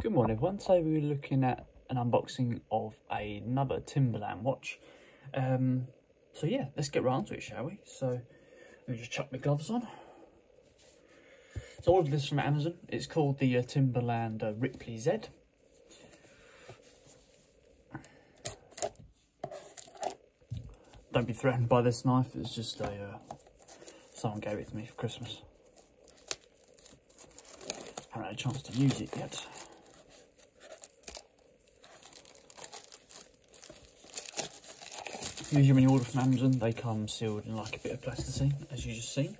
Good morning everyone. Today we're looking at an unboxing of another Timberland watch. So yeah, let's get right onto it, shall we? So let me just chuck my gloves on. So I ordered this from Amazon. It's called the Timberland Rpiley-Z. Don't be threatened by this knife. It's just someone gave it to me for Christmas. Haven't had a chance to use it yet. Usually when you order from Amazon, they come sealed in like a bit of plasticine, as you just seen.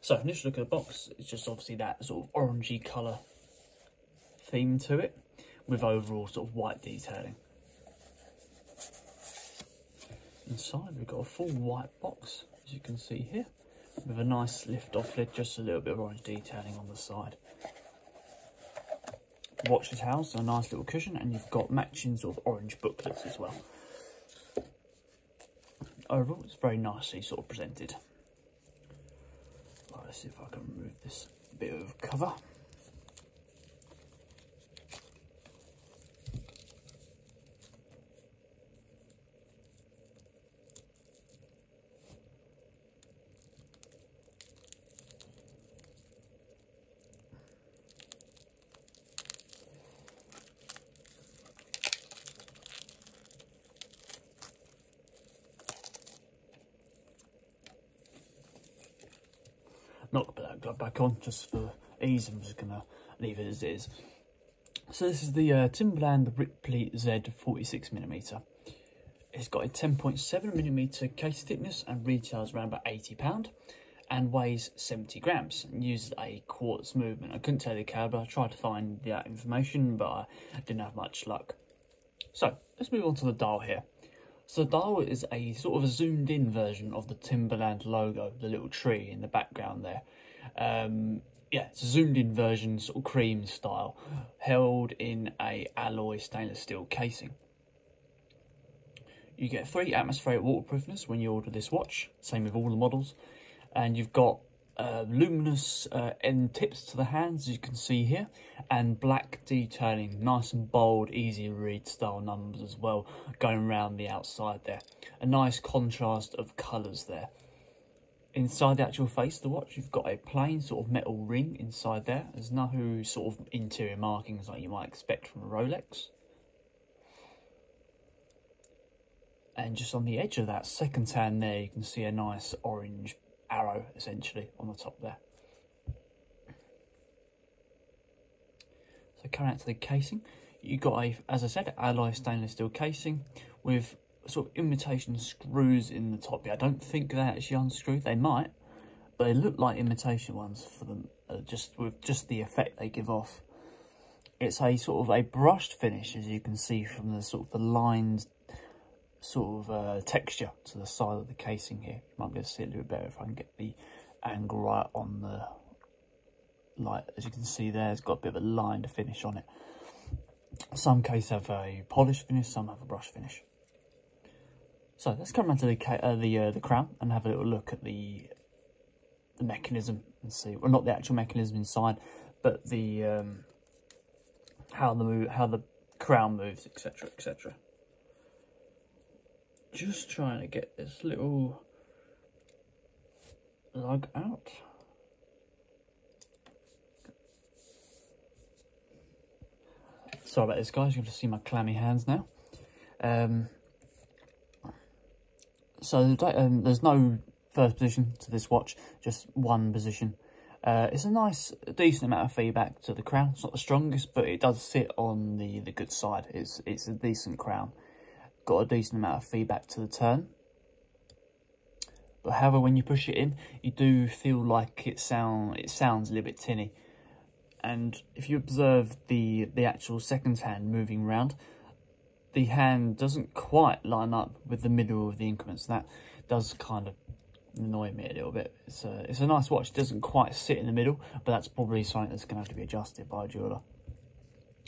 So initial look at the box, it's just obviously that sort of orangey colour theme to it, with overall sort of white detailing. Inside we've got a full white box, as you can see here, with a nice lift-off lid, just a little bit of orange detailing on the side. The watch is housed on a nice little cushion, and you've got matching sort of orange booklets as well. Overall, it's very nicely sort of presented. Right, let's see if I can remove this bit of cover. Not going to put that glove back on, just for ease. I'm just going to leave it as is. So this is the Timberland Rpiley-Z 46mm. It's got a 10.7mm case thickness and retails around about £80 and weighs 70 grams and uses a quartz movement. I couldn't tell you the calibre. I tried to find that information, but I didn't have much luck. So let's move on to the dial here. So the dial is a sort of a zoomed in version of the Timberland logo, the little tree in the background there. Yeah, it's a zoomed in version, sort of cream style, held in a alloy stainless steel casing. You get 3 atmospheric waterproofness when you order this watch, same with all the models. And you've got luminous end tips to the hands, as you can see here, and black detailing, nice and bold, easy to read style numbers as well, going around the outside there. A nice contrast of colours there. Inside the actual face of the watch, you've got a plain sort of metal ring inside there. There's no sort of interior markings like you might expect from a Rolex. And just on the edge of that second hand there, you can see a nice orange arrow essentially on the top there. So coming out to the casing, you've got a, as I said, alloy stainless steel casing with sort of imitation screws in the top here. I don't think they actually unscrew. They might, but they look like imitation ones for them, just with just the effect they give off. It's a sort of a brushed finish, as you can see from the sort of the lined sort of texture to the side of the casing here. You might be able to see it a little bit better if I can get the angle right on the light. As you can see there, it's got a bit of a lined finish on it. Some cases have a polished finish, some have a brush finish. So let's come around to the crown and have a little look at the mechanism and see, well, not the actual mechanism inside, but the how the crown moves, etc., etc. Just trying to get this little lug out. Sorry about this, guys. You can see my clammy hands now. So there's no first position to this watch, just one position. It's a nice, decent amount of feedback to the crown. It's not the strongest, but it does sit on the good side. It's a decent crown. Got a decent amount of feedback to the turn. But however, when you push it in, you do feel like it sounds a little bit tinny. And if you observe the actual second hand moving round, the hand doesn't quite line up with the middle of the increments. That does kind of annoy me a little bit. It's a nice watch. It doesn't quite sit in the middle, but that's probably something that's going to have to be adjusted by a jeweller.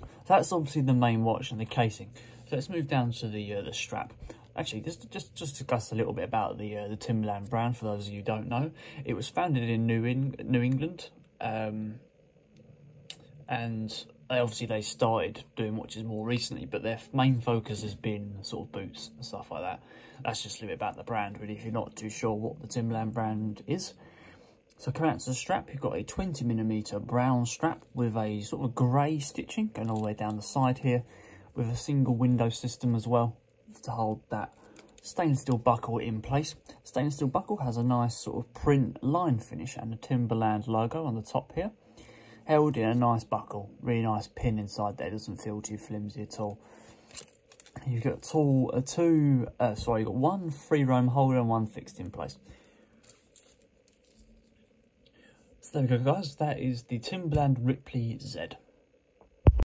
So that's obviously the main watch and the casing. So let's move down to the strap. Actually, just discuss a little bit about the Timberland brand for those of you who don't know. It was founded in New England, and obviously they started doing watches more recently, but their main focus has been sort of boots and stuff like that. That's just a little bit about the brand, really, if you're not too sure what the Timberland brand is. So coming out to the strap, you've got a 20mm brown strap with a sort of grey stitching going all the way down the side here, with a single window system as well to hold that stainless steel buckle in place. Stainless steel buckle has a nice sort of print line finish and a Timberland logo on the top here, held in a nice buckle, really nice pin inside there, doesn't feel too flimsy at all. You've got you've got one free roam holder and one fixed in place. So there we go, guys, that is the Timberland Rpiley-Z.